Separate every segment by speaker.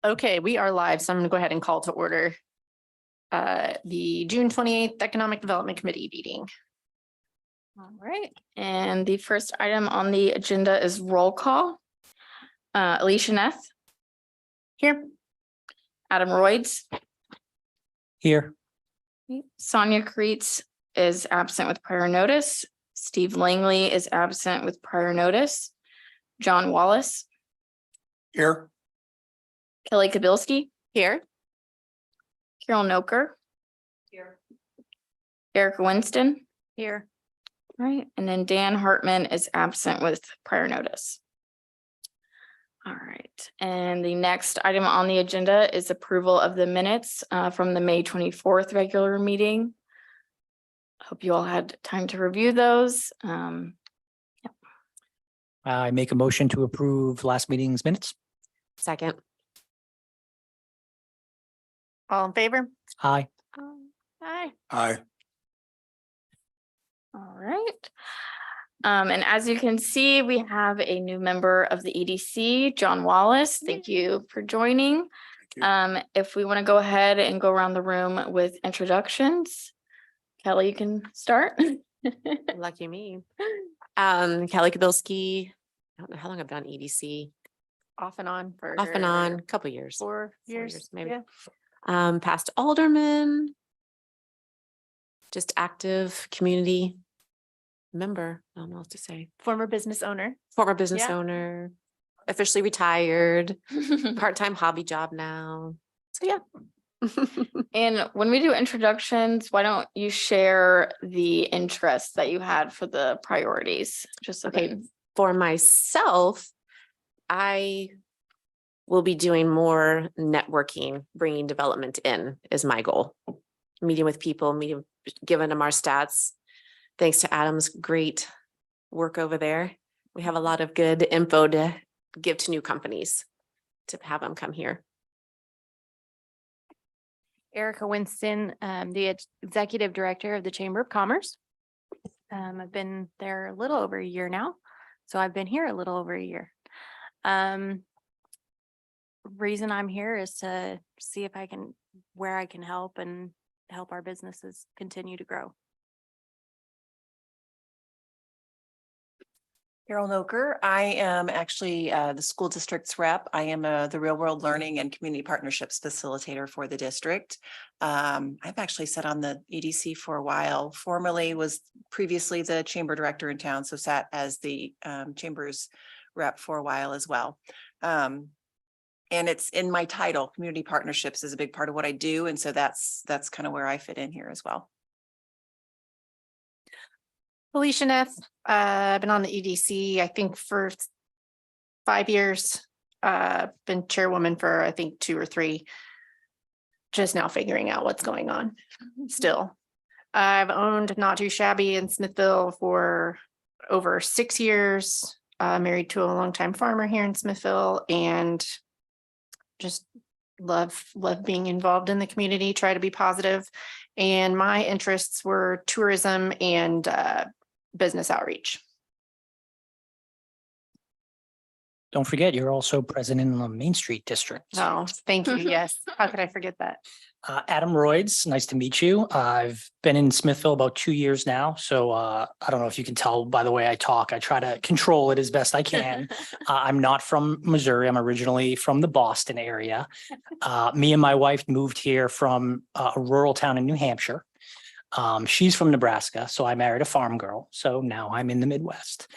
Speaker 1: Okay, we are live, so I'm gonna go ahead and call to order the June 28th Economic Development Committee meeting. All right, and the first item on the agenda is roll call. Alicia Neth. Here. Adam Royds.
Speaker 2: Here.
Speaker 1: Sonia Kreitz is absent with prior notice. Steve Langley is absent with prior notice. John Wallace.
Speaker 2: Here.
Speaker 1: Kelly Kabilski. Here. Carol Noker. Here. Erica Winston. Here. All right, and then Dan Hartman is absent with prior notice. All right, and the next item on the agenda is approval of the minutes from the May 24th regular meeting. Hope you all had time to review those.
Speaker 2: I make a motion to approve last meeting's minutes.
Speaker 3: Second.
Speaker 1: All in favor?
Speaker 2: Aye.
Speaker 1: Aye.
Speaker 2: Aye.
Speaker 1: All right. And as you can see, we have a new member of the EDC, John Wallace. Thank you for joining. If we want to go ahead and go around the room with introductions. Kelly, you can start.
Speaker 3: Lucky me. Kelly Kabilski. I don't know how long I've done EDC.
Speaker 1: Off and on for
Speaker 3: Off and on, a couple years.
Speaker 1: 4 years,
Speaker 3: years, maybe.
Speaker 1: Yeah.
Speaker 3: Past alderman. Just active community member. I don't know what to say.
Speaker 1: Former business owner.
Speaker 3: Former business
Speaker 1: Yeah.
Speaker 3: owner. Officially retired. Part-time hobby job now. So yeah.
Speaker 1: And when we do introductions, why don't you share the interests that you had for the priorities? Just so
Speaker 3: Okay.
Speaker 1: that-
Speaker 3: For myself, I will be doing more networking, bringing development in is my goal. Meeting with people, giving them our stats. Thanks to Adam's great work over there. We have a lot of good info to give to new companies to have them come here.
Speaker 4: Erica Winston, the Executive Director of the Chamber of Commerce. I've been there a little over a year now, so I've been here a little over a year. Reason I'm here is to see if I can, where I can help and help our businesses continue to grow.
Speaker 5: Carol Noker. I am actually the school district's rep. I am the real world learning and community partnerships facilitator for the district. I've actually sat on the EDC for a while. Formerly was previously the chamber director in town, so sat as the chamber's rep for a while as well. And it's in my title. Community partnerships is a big part of what I do, and so that's kind of where I fit in here as well.
Speaker 1: Alicia Neth, I've been on the EDC, I think for 5 years. Been chairwoman for, I think, 2 or 3. Just now figuring out what's going on still. I've owned Not Too Shabby in Smithville for over 6 years. Married to a longtime farmer here in Smithville, and just love being involved in the community, try to be positive. And my interests were tourism and business outreach.
Speaker 2: Don't forget, you're also president in the Main Street District.
Speaker 1: Oh, thank you. Yes. How could I forget that?
Speaker 2: Adam Royds, nice to meet you. I've been in Smithville about 2 years now. So I don't know if you can tell by the way I talk, I try to control it as best I can. I'm not from Missouri. I'm originally from the Boston area. Me and my wife moved here from a rural town in New Hampshire. She's from Nebraska, so I married a farm girl. So now I'm in the Midwest.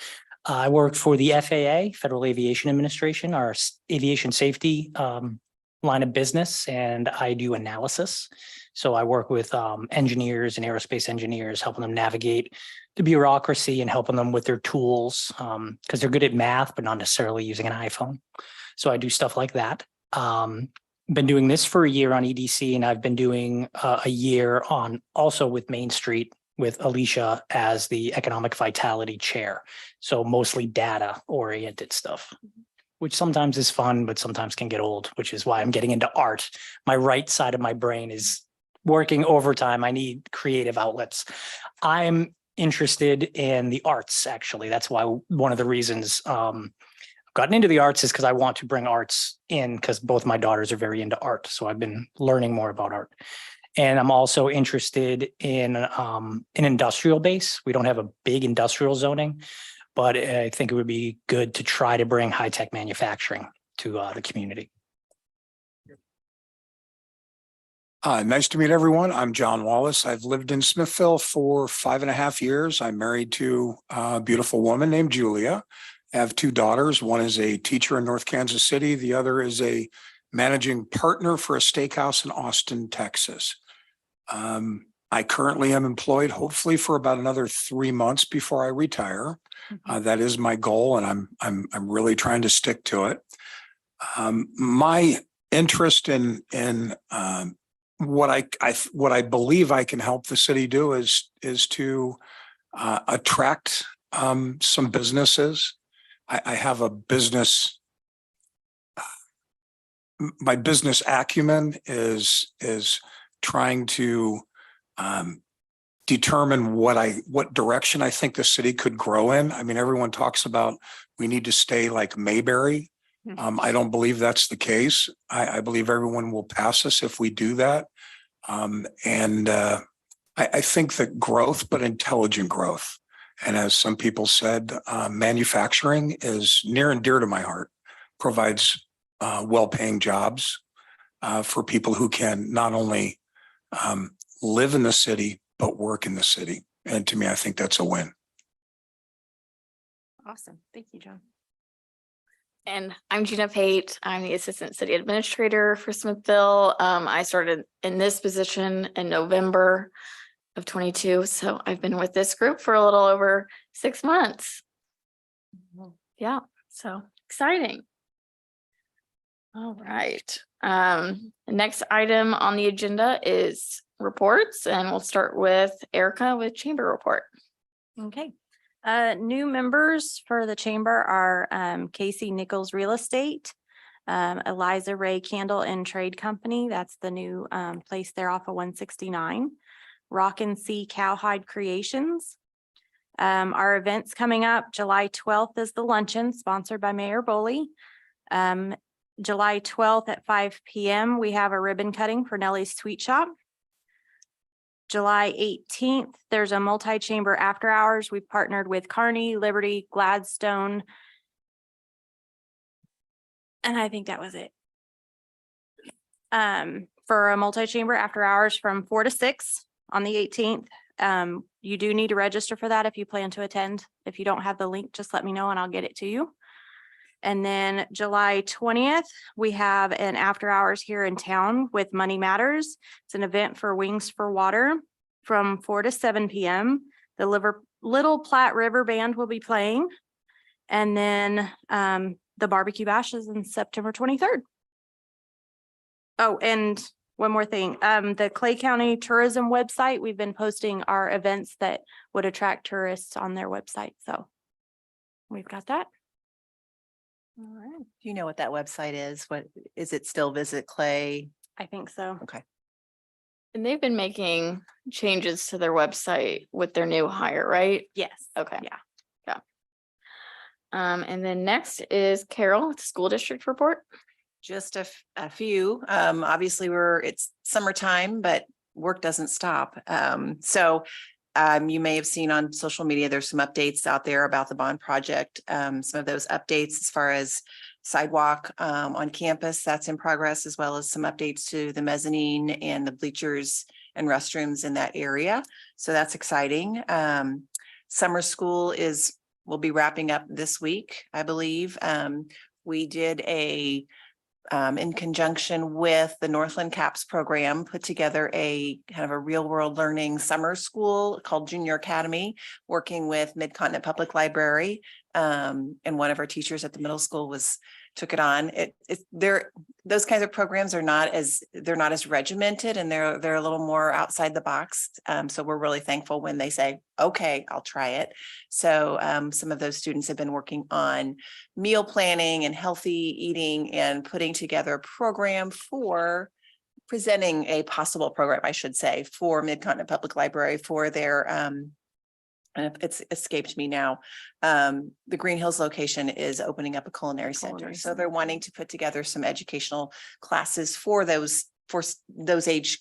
Speaker 2: I work for the FAA, Federal Aviation Administration, our aviation safety line of business, and I do analysis. So I work with engineers and aerospace engineers, helping them navigate the bureaucracy and helping them with their tools because they're good at math, but not necessarily using an iPhone. So I do stuff like that. Been doing this for a year on EDC, and I've been doing a year on also with Main Street with Alicia as the Economic Vitality Chair. So mostly data oriented stuff, which sometimes is fun, but sometimes can get old, which is why I'm getting into art. My right side of my brain is working overtime. I need creative outlets. I'm interested in the arts, actually. That's why one of the reasons I've gotten into the arts is because I want to bring arts in because both my daughters are very into art. So I've been learning more about art. And I'm also interested in an industrial base. We don't have a big industrial zoning, but I think it would be good to try to bring high-tech manufacturing to the community.
Speaker 6: Nice to meet everyone. I'm John Wallace. I've lived in Smithville for 5.5 years. I'm married to a beautiful woman named Julia. I have 2 daughters. One is a teacher in North Kansas City. The other is a managing partner for a steakhouse in Austin, Texas. I currently am employed, hopefully for about another 3 months before I retire. That is my goal, and I'm really trying to stick to it. My interest in what I believe I can help the city do is to attract some businesses. I have a business. My business acumen is trying to determine what direction I think the city could grow in. I mean, everyone talks about we need to stay like Mayberry. I don't believe that's the case. I believe everyone will pass us if we do that. I think that growth, but intelligent growth. And as some people said, manufacturing is near and dear to my heart, provides well-paying jobs for people who can not only live in the city, but work in the city. And to me, I think that's a win.
Speaker 4: Awesome. Thank you, John.
Speaker 7: And I'm Gina Pate. I'm the Assistant City Administrator for Smithville. I started in this position in November of 22. So I've been with this group for a little over 6 months. Yeah, so exciting. All right. The next item on the agenda is reports, and we'll start with Erica with Chamber Report.
Speaker 4: Okay. New members for the chamber are Casey Nichols Real Estate, Eliza Ray Candle and Trade Company. That's the new place there off of 169. Rock and Sea Cowhide Creations. Our events coming up, July 12th is the luncheon sponsored by Mayor Boley. July 12th at 5 p.m. we have a ribbon cutting for Nellie's Sweet Shop. July 18th, there's a multi-chamber after hours. We've partnered with Kearney, Liberty, Gladstone. And I think that was it. For a multi-chamber after hours from 4 to 6 on the 18th. You do need to register for that if you plan to attend. If you don't have the link, just let me know and I'll get it to you. And then July 20th, we have an after hours here in town with Money Matters. It's an event for Wings for Water from 4 to 7 p.m. The Little Platte River Band will be playing. And then the barbecue bash is on September 23rd. Oh, and one more thing, the Clay County Tourism website, we've been posting our events that would attract tourists on their website. So we've got that.
Speaker 5: All right. Do you know what that website is? What is it still Visit Clay?
Speaker 4: I think so.
Speaker 5: Okay.
Speaker 7: And they've been making changes to their website with their new hire, right?
Speaker 4: Yes.
Speaker 7: Okay.
Speaker 4: Yeah.
Speaker 7: And then next is Carol with the School District Report.
Speaker 5: Just a few. Obviously it's summertime, but work doesn't stop. You may have seen on social media, there's some updates out there about the bond project. Some of those updates as far as sidewalk on campus, that's in progress, as well as some updates to the mezzanine and the bleachers and restrooms in that area. So that's exciting. Summer school will be wrapping up this week, I believe. We did in conjunction with the Northland CAPS program, put together a kind of a real world learning summer school called Junior Academy, working with Mid-Continent Public Library. And one of our teachers at the middle school took it on. Those kinds of programs they're not as regimented, and they're a little more outside the box. So we're really thankful when they say, okay, I'll try it. So some of those students have been working on meal planning and healthy eating and putting together a program for presenting a possible program, I should say, for Mid-Continent Public Library for their and it's escaped me now. The Green Hills location is opening up a culinary center.
Speaker 1: Culinary
Speaker 5: So they're wanting to put together some educational classes for those age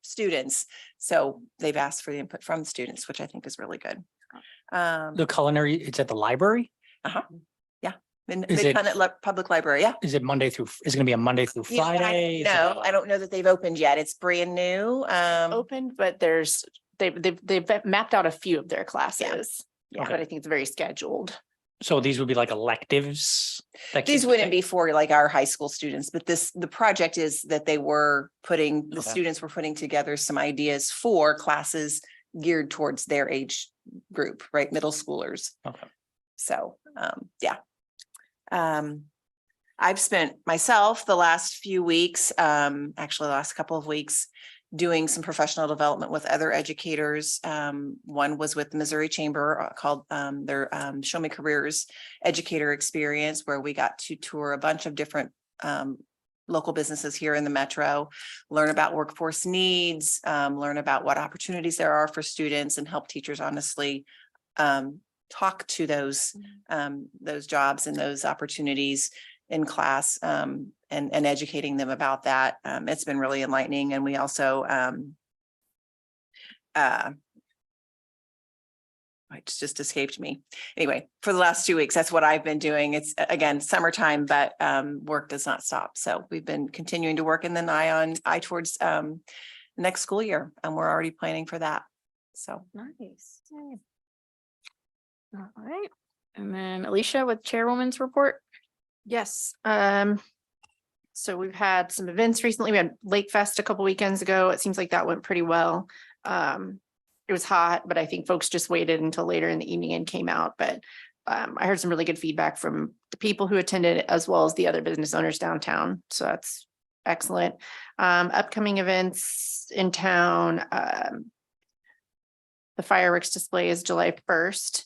Speaker 5: students. So they've asked for the input from the students, which I think is really good.
Speaker 2: The culinary, it's at the library?
Speaker 5: In
Speaker 2: Is it-
Speaker 5: Mid-Continent Public Library, yeah.
Speaker 2: Is it Monday through, is it gonna be a Monday through
Speaker 5: Yeah,
Speaker 2: Friday? Is it-
Speaker 5: No, I don't know that they've opened yet. It's brand new.
Speaker 1: Open, but they've mapped out a few of their classes.
Speaker 5: Yeah.
Speaker 1: But I think it's very scheduled.
Speaker 2: So these would be like electives? that
Speaker 5: These
Speaker 2: kids
Speaker 5: wouldn't
Speaker 2: take?
Speaker 5: be for like our high school students, but the project is that the
Speaker 2: Okay.
Speaker 5: students were putting together some ideas for classes geared towards their age group, right? Middle schoolers.
Speaker 2: Okay.
Speaker 5: So, yeah. I've spent myself the last few weeks, actually the last couple of weeks, doing some professional development with other educators. One was with the Missouri Chamber called their Show Me Careers Educator Experience, where we got to tour a bunch of different local businesses here in the metro, learn about workforce needs, learn about what opportunities there are for students, and help teachers honestly talk to those jobs and those opportunities in class, and educating them about that. It's been really enlightening. And we also it just escaped me. Anyway, for the last 2 weeks, that's what I've been doing. It's again summertime, but work does not stop. So we've been continuing to work, and then eye towards next school year, and we're already planning for that. So
Speaker 7: Nice. All right. And then Alicia with Chairwoman's report.
Speaker 1: Yes, so we've had some events recently. We had Lake Fest a couple weekends ago. It seems like that went pretty well. It was hot, but I think folks just waited until later in the evening and came out. But I heard some really good feedback from the people who attended, as well as the other business owners downtown. So that's excellent. Upcoming events in town. The fireworks display is July 1st.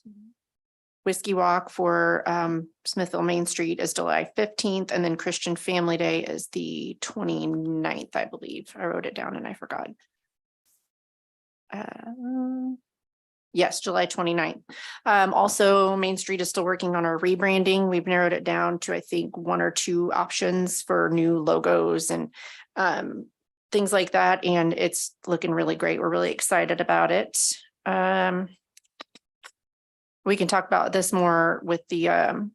Speaker 1: Whiskey Walk for Smithville Main Street is July 15th, and then Christian Family Day is the 29th, I believe. I wrote it down and I forgot. Yes, July 29th. Also, Main Street is still working on our rebranding. We've narrowed it down to, I think, 1 or 2 options for new logos and things like that. And it's looking really great. We're really excited about it. We can talk about this more with the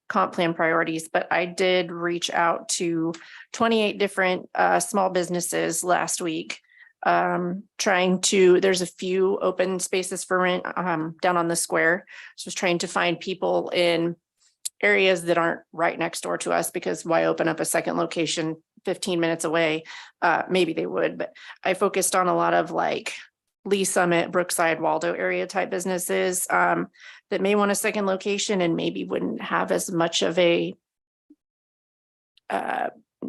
Speaker 1: comp plan priorities, but I did reach out to 28 different small businesses last week. There's a few open spaces for rent down on the square. So I was trying to find people in areas that aren't right next door to us, because why open up a second location 15 minutes away? Maybe they would, but I focused on a lot of like Lee Summit, Brookside, Waldo area type businesses that may want a second location and maybe wouldn't have as much of a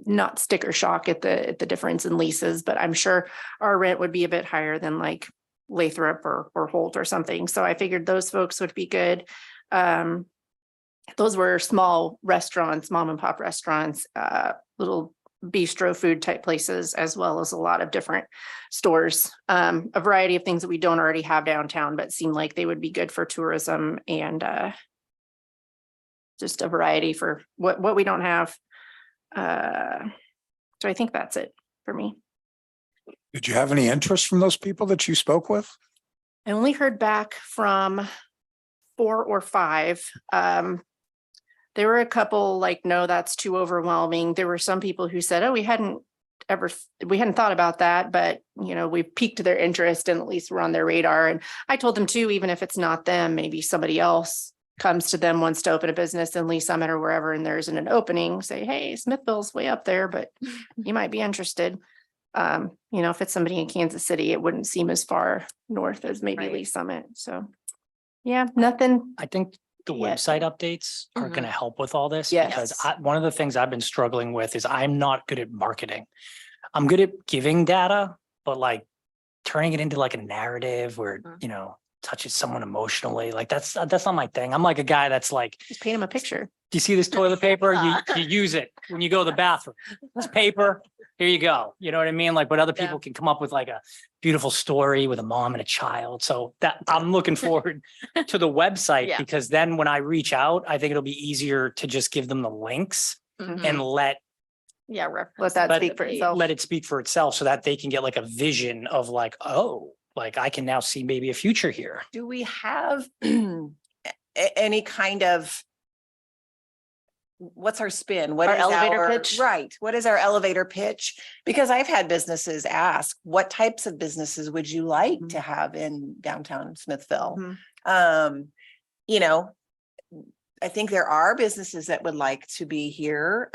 Speaker 1: not sticker shock at the difference in leases, but I'm sure our rent would be a bit higher than like Lathrop or Holt or something. So I figured those folks would be good. Those were small restaurants, mom and pop restaurants, little bistro food type places, as well as a lot of different stores, a variety of things that we don't already have downtown, but seem like they would be good for tourism and just a variety for what we don't have. So I think that's it for me.
Speaker 6: Did you have any interest from those people that you spoke with?
Speaker 1: I only heard back from 4 or 5. There were a couple like, no, that's too overwhelming. There were some people who said, oh, we hadn't thought about that, but we've piqued their interest and at least we're on their radar. And I told them too, even if it's not them, maybe somebody else comes to them, wants to open a business in Lee Summit or wherever, and there isn't an opening, say, hey, Smithville's way up there, but you might be interested. If it's somebody in Kansas City, it wouldn't seem as far north as maybe
Speaker 3: Right.
Speaker 1: Lee Summit. So yeah, nothing.
Speaker 2: I think the
Speaker 1: Yeah.
Speaker 2: website updates are
Speaker 3: Mhm.
Speaker 2: going to help with all this.
Speaker 1: Yes.
Speaker 2: Because one of the things I've been struggling with is I'm not good at marketing. I'm good at giving data, but like turning it into like a narrative where,
Speaker 3: Mhm.
Speaker 2: touches someone emotionally. Like that's not my thing. I'm like a guy that's like,
Speaker 1: Just paint them a picture.
Speaker 2: do you see this toilet paper? You use it when you go to the bathroom. This paper, here you go. You know what I mean? Like, but other
Speaker 3: Yeah.
Speaker 2: people can come up with like a beautiful story with a mom and a child. So that I'm looking forward to the website
Speaker 7: Yeah.
Speaker 2: because then when I reach out, I think it'll be easier to just give them the links
Speaker 7: Mhm.
Speaker 2: and
Speaker 7: Yeah.
Speaker 1: Let that
Speaker 7: reference
Speaker 1: speak
Speaker 7: the
Speaker 1: for
Speaker 7: page.
Speaker 1: itself.
Speaker 2: let it speak for itself so that they can get like a vision of like, oh, like I can now see maybe a future here.
Speaker 5: Do we have any kind of, what's our spin? What
Speaker 1: Our
Speaker 5: is
Speaker 1: elevator
Speaker 5: our-
Speaker 1: pitch?
Speaker 5: Right. What is our elevator pitch? Because I've had businesses ask, what types of businesses would you like
Speaker 1: Mm-hmm.
Speaker 5: to have in downtown Smithville?
Speaker 1: Mhm.
Speaker 5: You know, I think there are businesses that would like to be here.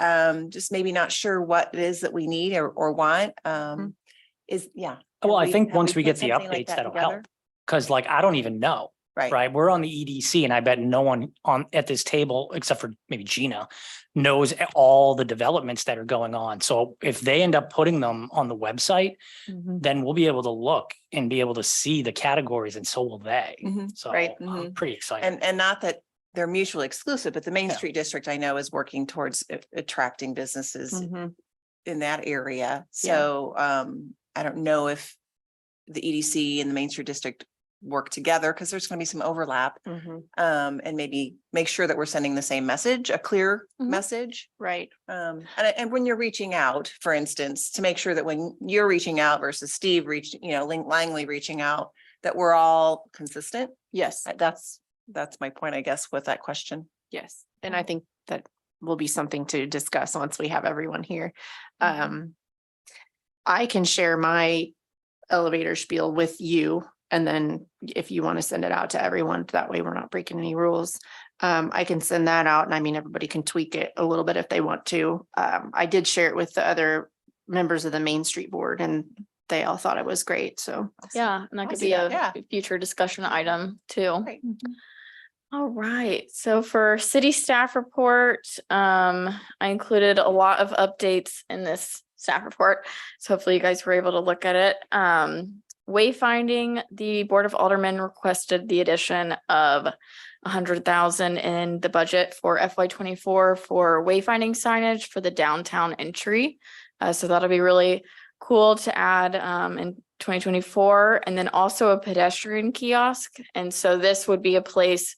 Speaker 5: Just maybe not sure what it is that we need or want. Yeah.
Speaker 2: Well, I think
Speaker 5: Have
Speaker 2: once we
Speaker 5: put
Speaker 2: get the
Speaker 5: something like
Speaker 2: updates,
Speaker 5: that
Speaker 2: that'll
Speaker 5: together?
Speaker 2: help. Cause like, I don't even know,
Speaker 5: Right.
Speaker 2: right? We're on the EDC and I bet no one at this table, except for maybe Gina, knows all the developments that are going on. So if they end up putting them on the website, then we'll be able to look and be able to see the categories and so will they.
Speaker 5: Mhm.
Speaker 2: So
Speaker 1: Right.
Speaker 2: I'm pretty excited.
Speaker 5: And not that they're mutually exclusive, but the Main
Speaker 2: Yeah.
Speaker 5: Street District I know is working towards attracting businesses
Speaker 1: Mhm.
Speaker 5: in that area. So I don't know if the EDC and the Main Street District work together because there's going to be some overlap.
Speaker 1: Mhm.
Speaker 5: And maybe make sure that we're sending the same message, a clear
Speaker 7: Mhm.
Speaker 5: message.
Speaker 1: Right.
Speaker 5: And when you're reaching out, for instance, to make sure that when you're reaching out versus Steve Langley reaching out, that we're all consistent.
Speaker 1: Yes.
Speaker 5: That's my point, I guess, with that question.
Speaker 1: Yes. And I think that will be something to discuss once we have everyone here. I can share my elevator spiel with you. And then if you want to send it out to everyone, that way we're not breaking any rules. I can send that out and I mean, everybody can tweak it a little bit if they want to. I did share it with the other members of the Main Street Board and they all thought it was great. So
Speaker 7: Yeah, and that could
Speaker 5: Awesome.
Speaker 7: be a
Speaker 5: Yeah.
Speaker 7: future discussion item too.
Speaker 5: Great.
Speaker 7: All right, so for city staff report, I included a lot of updates in this staff report. So hopefully you guys were able to look at it. Wayfinding, the Board of Aldermen requested the addition of 100,000 in the budget for FY 24 for wayfinding signage for the downtown entry. So that'll be really cool to add in 2024, and then also a pedestrian kiosk. And so this would be a place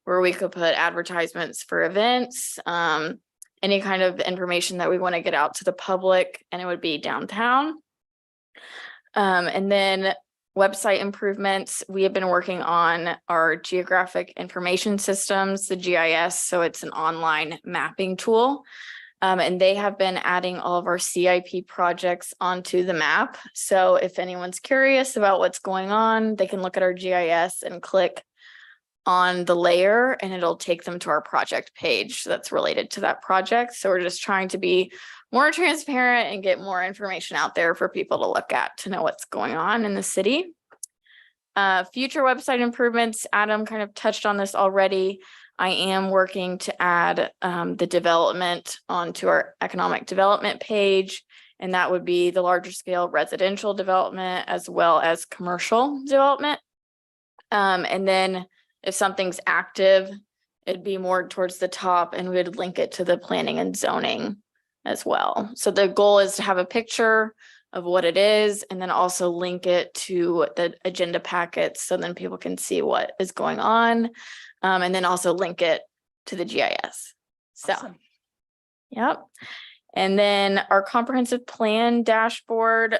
Speaker 7: where we could put advertisements for events, any kind of information that we want to get out to the public, and it would be downtown. And then website improvements, we have been working on our geographic information systems, the GIS, so it's an online mapping tool. And they have been adding all of our CIP projects onto the map. So if anyone's curious about what's going on, they can look at our GIS and click on the layer and it'll take them to our project page that's related to that project. So we're just trying to be more transparent and get more information out there for people to look at to know what's going on in the city. Future website improvements, Adam kind of touched on this already. I am working to add the development onto our economic development page, and that would be the larger scale residential development as well as commercial development. And then if something's active, it'd be more towards the top and we'd link it to the planning and zoning as well. So the goal is to have a picture of what it is and then also link it to the agenda packets so then people can see what is going on. And then also link it to the GIS. So,
Speaker 5: Awesome.
Speaker 7: yep. And then our comprehensive plan dashboard.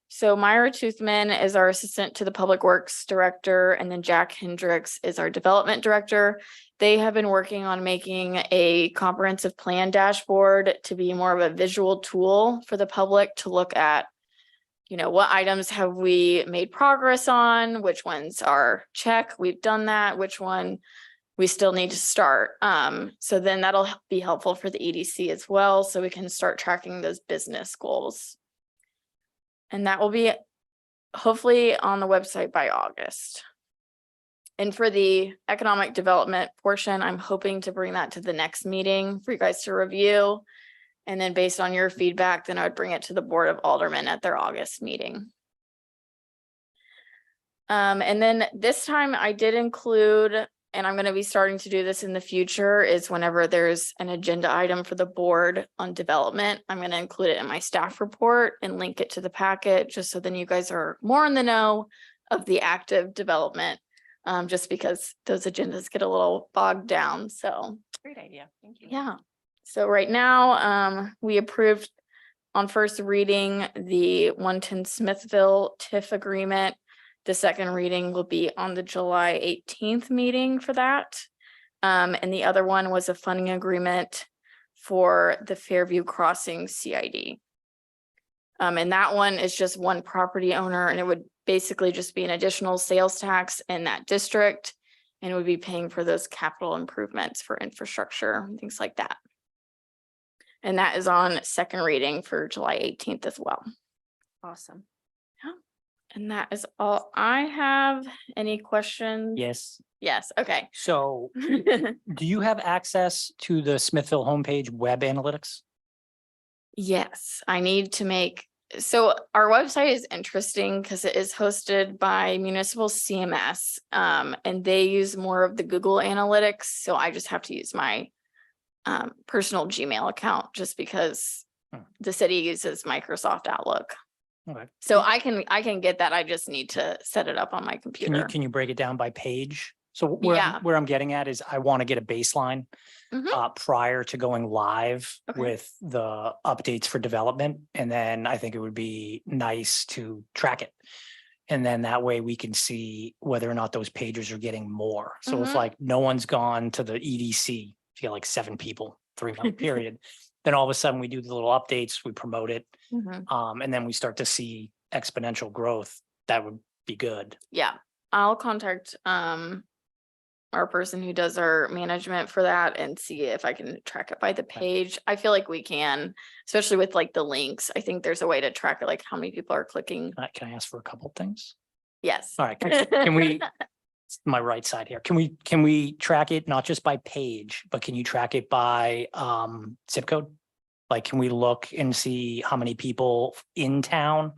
Speaker 7: So Myra Toothman is our assistant to the Public Works Director, and then Jack Hendricks is our Development Director. They have been working on making a comprehensive plan dashboard to be more of a visual tool for the public to look at, you know, what items have we made progress on, which ones are check, we've done that, which one we still need to start. So then that'll be helpful for the EDC as well, so we can start tracking those business goals. And that will be hopefully on the website by August. And for the economic development portion, I'm hoping to bring that to the next meeting for you guys to review. And then based on your feedback, then I would bring it to the Board of Aldermen at their August meeting. And then this time I did include and I'm gonna be starting to do this in the future, is whenever there's an agenda item for the board on development, I'm gonna include it in my staff report and link it to the packet, just so then you guys are more in the know of the active development. Just because those agendas get a little bogged down, so.
Speaker 5: Great idea. Thank you.
Speaker 7: Yeah, so right now, we approved on first reading the 110 Smithville TIF agreement. The second reading will be on the July 18th meeting for that. And the other one was a funding agreement for the Fairview Crossing CID. And that one is just one property owner, and it would basically just be an additional sales tax in that district. And would be paying for those capital improvements for infrastructure, and things like that. And that is on second reading for July 18th as well.
Speaker 3: Awesome.
Speaker 7: And that is all I have. Any questions?
Speaker 2: Yes.
Speaker 7: Yes, okay.
Speaker 2: So do you have access to the Smithville homepage web analytics?
Speaker 7: Yes, I need to make, so our website is interesting because it is hosted by Municipal CMS. And they use more of the Google Analytics, so I just have to use my personal Gmail account just because the city uses Microsoft Outlook.
Speaker 2: Okay.
Speaker 7: So I can get that. I just need to set it up on my computer.
Speaker 2: Can you break it down by page? So
Speaker 7: Yeah.
Speaker 2: where I'm getting at is I want to get a baseline
Speaker 7: Mhm.
Speaker 2: prior to going live
Speaker 7: Okay.
Speaker 2: with the updates for development. And then I think it would be nice to track it. And then that way we can see whether or not those pages are getting more. So if
Speaker 7: Mhm.
Speaker 2: like no one's gone to the EDC, if you get like 7 people, 3-month period, then all of a sudden we do the little updates, we promote it,
Speaker 7: Mhm.
Speaker 2: and then we start to see exponential growth. That would be good.
Speaker 7: Yeah, I'll contact our person who does our management for that and see if I can track it by the page. I feel like we can, especially with like the links. I think there's a way to track it, like how many people are clicking.
Speaker 2: Can I ask for a couple things?
Speaker 7: Yes.
Speaker 2: All right, can we, it's my right side here, can we track it not just by page, but can you track it by zip code? Like, can we look and see how many people in town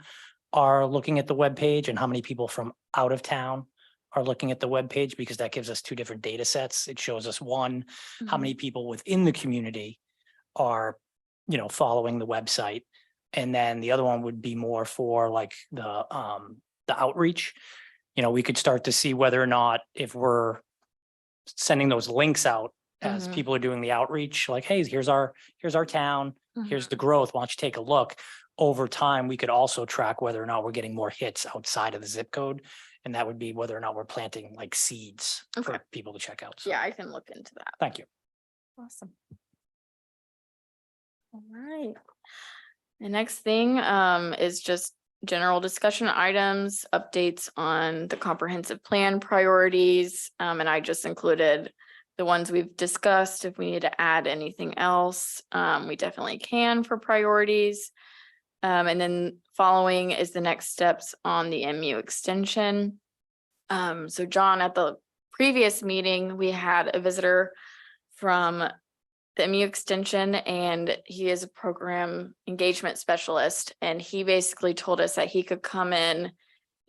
Speaker 2: are looking at the web page and how many people from out of town are looking at the web page? Because that gives us 2 different data sets. It shows us one, how
Speaker 7: Mhm.
Speaker 2: many people within the community are, following the website. And then the other one would be more for like the outreach. We could start to see whether or not if we're sending those links out as
Speaker 7: Mhm.
Speaker 2: people are doing the outreach, like, hey, here's our town, here's
Speaker 7: Mhm.
Speaker 2: the growth. Why don't you take a look? Over time, we could also track whether or not we're getting more hits outside of the zip code. And that would be whether or not we're planting like seeds
Speaker 7: Okay.
Speaker 2: for people to check out. So,
Speaker 7: Yeah, I can look into that.
Speaker 2: thank you.
Speaker 7: Awesome. All right. The next thing is just general discussion items, updates on the comprehensive plan priorities. And I just included the ones we've discussed. If we need to add anything else, we definitely can for priorities. And then following is the next steps on the MU extension. So John, at the previous meeting, we had a visitor from the MU extension, and he is a program engagement specialist. And he basically told us that he could come in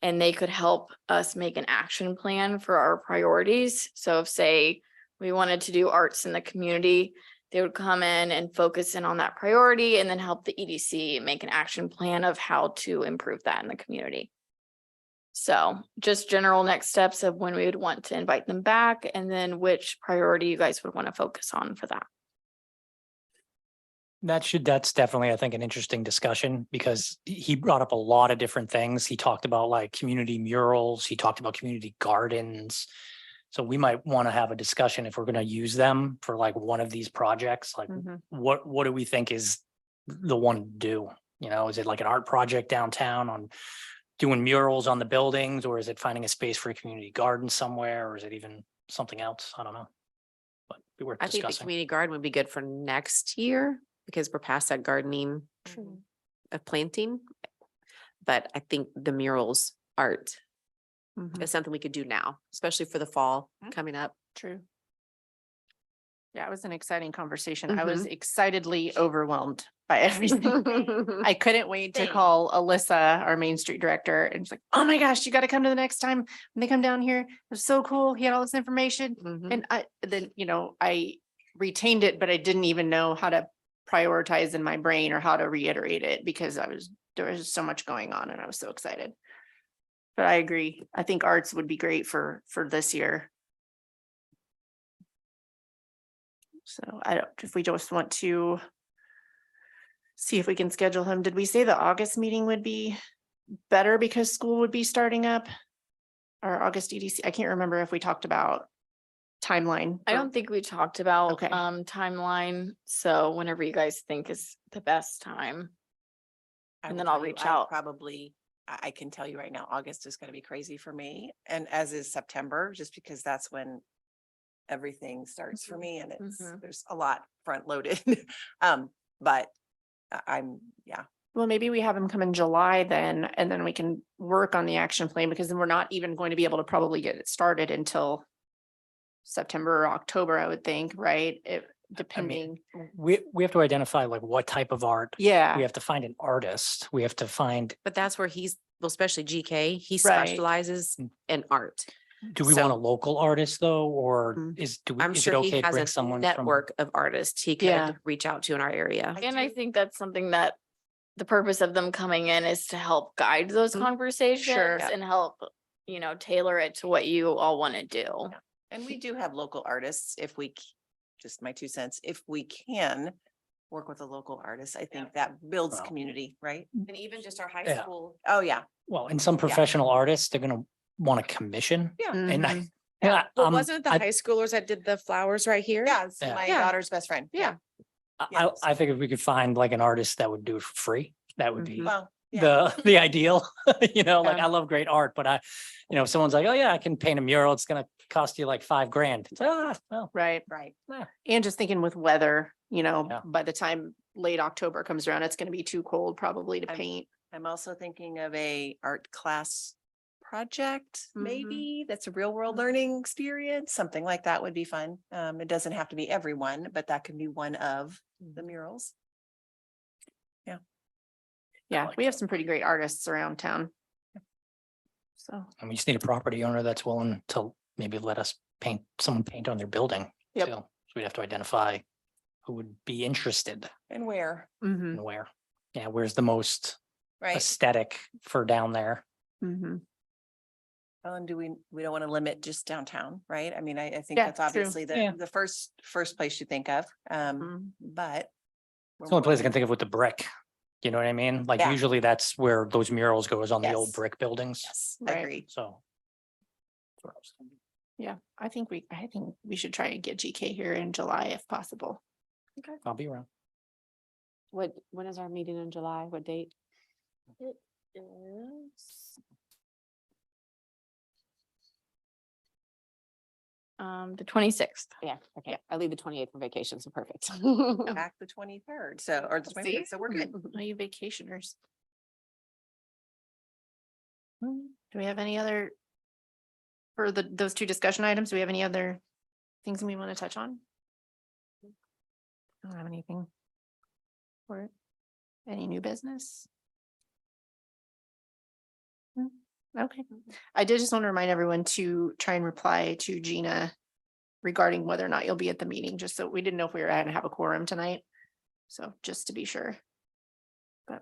Speaker 7: and they could help us make an action plan for our priorities. So if, say, we wanted to do arts in the community, they would come in and focus in on that priority and then help the EDC make an action plan of how to improve that in the community. So just general next steps of when we would want to invite them back, and then which priority you guys would want to focus on for that.
Speaker 2: That's definitely, I think, an interesting discussion because he brought up a lot of different things. He talked about like community murals. He talked about community gardens. So we might want to have a discussion if we're going to use them for like one of these projects, like what do we think is the one to do? Is it like an art project downtown on doing murals on the buildings, or is it finding a space for a community garden somewhere, or is it even something else? I don't know. But it'd be worth
Speaker 3: I think the
Speaker 2: discussing.
Speaker 3: community garden would be good for next year because we're past that gardening of planting. But I think the murals art is something we could do now, especially for the fall coming up.
Speaker 1: True. Yeah, it was an exciting conversation. I was
Speaker 3: Mhm.
Speaker 1: excitedly overwhelmed by everything. I couldn't wait to
Speaker 3: Same.
Speaker 1: call Alyssa, our Main Street director, and she's like, oh my gosh, you gotta come to the next time when they come down here. It was so cool. He had all this information.
Speaker 3: Mhm.
Speaker 1: And I retained it, but I didn't even know how to prioritize in my brain or how to reiterate it because there was so much going on and I was so excited. But I agree. I think arts would be great for this year. So I don't, if we just want to see if we can schedule him. Did we say the August meeting would be better because school would be starting up? Or August EDC? I can't remember if we talked about timeline.
Speaker 7: I
Speaker 1: for-
Speaker 7: don't think we talked about
Speaker 1: Okay.
Speaker 7: timeline, so whenever you guys think is the best time.
Speaker 5: I
Speaker 7: And
Speaker 5: will
Speaker 7: then I'll
Speaker 5: tell you,
Speaker 7: reach
Speaker 5: I
Speaker 7: out.
Speaker 5: Probably, I can tell you right now, August is gonna be crazy for me, and as is September, just because that's when everything starts for me and
Speaker 7: Mhm.
Speaker 5: there's a lot front loaded. But yeah,
Speaker 1: Well, maybe we have him come in July then, and then we can work on the action plan because then we're not even going to be able to probably get it started until September or October, I would think, right? Depending.
Speaker 2: We have to identify like what type of art.
Speaker 1: Yeah.
Speaker 2: We have to find an artist. We have to find,
Speaker 3: But that's where well, especially GK, he
Speaker 1: Right.
Speaker 3: specializes
Speaker 2: Mm.
Speaker 3: in art.
Speaker 2: do we want a
Speaker 3: So-
Speaker 2: local artist though, or
Speaker 1: Mm.
Speaker 2: is
Speaker 3: I'm
Speaker 2: it
Speaker 3: sure he
Speaker 2: okay to
Speaker 3: has
Speaker 2: bring
Speaker 3: a
Speaker 2: someone from?
Speaker 3: network of artists he
Speaker 1: Yeah.
Speaker 3: could reach out to in our area.
Speaker 7: And I think that's something that the purpose of them coming in is to help guide those
Speaker 1: Mhm.
Speaker 7: conversations
Speaker 1: Sure.
Speaker 7: and help, tailor it to what you all want to do.
Speaker 5: and we do have local artists if just my 2 cents, if we can work with a local artist, I think that builds
Speaker 2: Well.
Speaker 5: community, right?
Speaker 3: And even just our high
Speaker 2: Yeah.
Speaker 3: school.
Speaker 5: Oh, yeah.
Speaker 2: Well, and some professional artists, they're gonna want a commission.
Speaker 5: Yeah.
Speaker 2: And I,
Speaker 1: Mhm.
Speaker 2: yeah,
Speaker 3: Well, wasn't it the
Speaker 2: I-
Speaker 3: high schoolers that did the flowers right here?
Speaker 5: Yeah, it's
Speaker 2: Yeah.
Speaker 5: my
Speaker 3: Yeah.
Speaker 5: daughter's best friend.
Speaker 3: Yeah.
Speaker 5: Yes.
Speaker 2: I think if we could find like an artist that would do it for free, that would be
Speaker 1: Mhm.
Speaker 5: Well, yeah.
Speaker 2: the ideal, like
Speaker 1: Yeah.
Speaker 2: I love great art, but if someone's like, oh yeah, I can paint a mural, it's gonna cost you like $5,000. It's, well,
Speaker 1: Right.
Speaker 5: Right.
Speaker 1: And just thinking with weather,
Speaker 2: Yeah.
Speaker 1: by the time late October comes around, it's gonna be too cold probably to
Speaker 5: I'm-
Speaker 1: paint.
Speaker 5: I'm also thinking of a art class project,
Speaker 1: Mhm.
Speaker 5: maybe that's a real world learning experience, something like that would be fun. It doesn't have to be everyone, but that can be one of the murals.
Speaker 1: Yeah,
Speaker 2: like
Speaker 1: we have some pretty great artists around town. So,
Speaker 2: and we just need a property owner that's willing to maybe let us someone paint on their building.
Speaker 1: Yep.
Speaker 2: too. So we'd have to identify who would be interested
Speaker 5: And where,
Speaker 1: mhm,
Speaker 2: and where. Yeah, where's the most
Speaker 5: right?
Speaker 2: aesthetic for down there?
Speaker 1: mhm.
Speaker 5: And we don't want to limit just downtown, right? I mean, I think
Speaker 1: Yeah,
Speaker 5: that's
Speaker 1: true.
Speaker 5: obviously
Speaker 2: Yeah.
Speaker 5: the first place you think of,
Speaker 1: Mhm.
Speaker 5: but.
Speaker 2: It's the only place I can think of with the brick. You know what I mean? Like
Speaker 5: Yeah.
Speaker 2: usually that's where those murals go is on the old
Speaker 5: Yes.
Speaker 2: brick buildings.
Speaker 5: Yes,
Speaker 1: Right.
Speaker 5: agree.
Speaker 2: So. that's what I was thinking.
Speaker 1: Yeah, I think we should try and get GK here in July if possible.
Speaker 2: I'll be around.
Speaker 3: When is our meeting in July? What date?
Speaker 7: It is. The 26th.
Speaker 3: Yeah, okay. I leave the 28th for vacation, so perfect.
Speaker 5: Back the 23rd, so, or the
Speaker 1: See?
Speaker 5: 23rd, so we're good.
Speaker 1: Are you vacationers? Do we have any other? For those two discussion items, do we have any other things we want to touch on? I don't have anything. For it. Any new business? Okay, I did just want to remind everyone to try and reply to Gina regarding whether or not you'll be at the meeting, just so we didn't know if we were going to have a quorum tonight. So just to be sure. But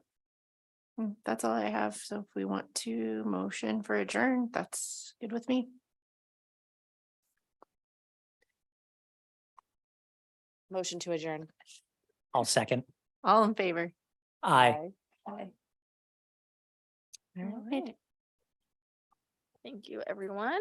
Speaker 1: that's all I have. So if we want to motion for adjourn, that's good with me.
Speaker 3: Motion to adjourn.
Speaker 2: I'll second.
Speaker 1: All in favor?
Speaker 2: Aye.
Speaker 1: Aye.
Speaker 7: All right. Thank you, everyone.